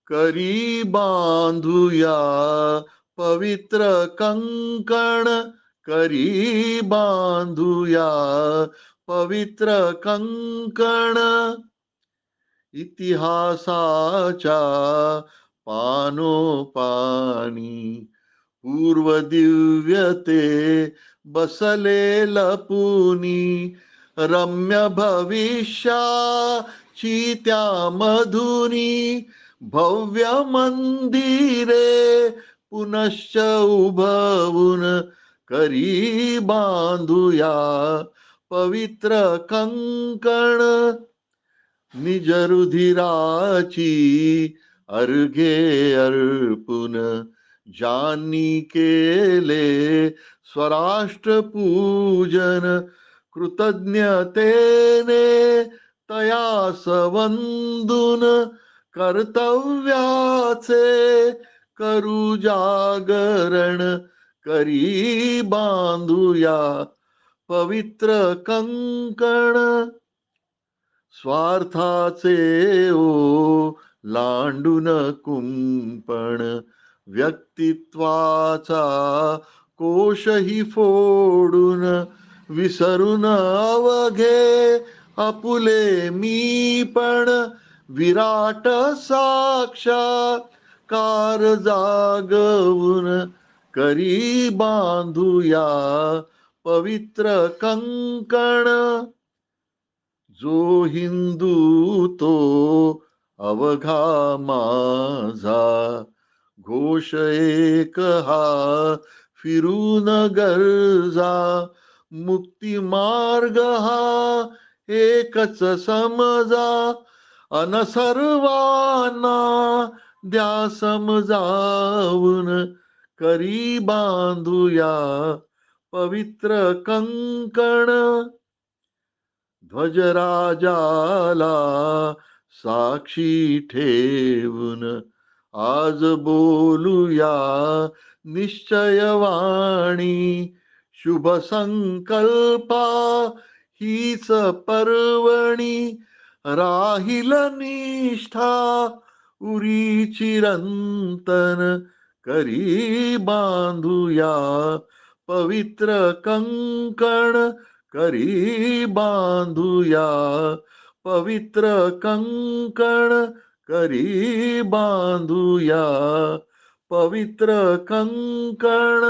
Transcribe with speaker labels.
Speaker 1: करी बांधूया पवित्र कंकण, करी बांधूया पवित्र कंकण. इतिहासाच्या पानोपानी पूर्वदिव्यते बसले लपुनी, रम्य भविष्याची त्या मधुनी, भव्य मंदिरे पुनश्च उभवून, करी बांधूया पवित्र कंकण. निज रुधिराची अर्घे अर्पुन, ज्यांनी केले स्वराष्ट्र पूजन, कृतज्ञतेने तयास वंदून, कर्तव्याचे करू जागरण, करी बांधूया पवित्र कंकण. स्वार्थाचे लांडून कुंपण, व्यक्तित्वाचा कोशही फोडून, विसरून अवघे आपुले मी पण, विराट साक्षात्कार जागवून, करी बांधूया पवित्र कंकण. जो हिंदू तो अवघा माझा, घोष एक हा फिरून गरजा, मुक्ती मार्ग हा एकच समजा, अन सर्वांना द्या समजावून, करी बांधूया पवित्र कंकण. ध्वजराजाला साक्षी ठेवून आज बोलूया निश्चयवाणी, शुभ संकल्पा हीच पर्वणी, राहील निष्ठा उरी चिरंतन, करी बांधूया पवित्र कंकण, करी बांधूया पवित्र कंकण, करी बांधूया पवित्र कंकण.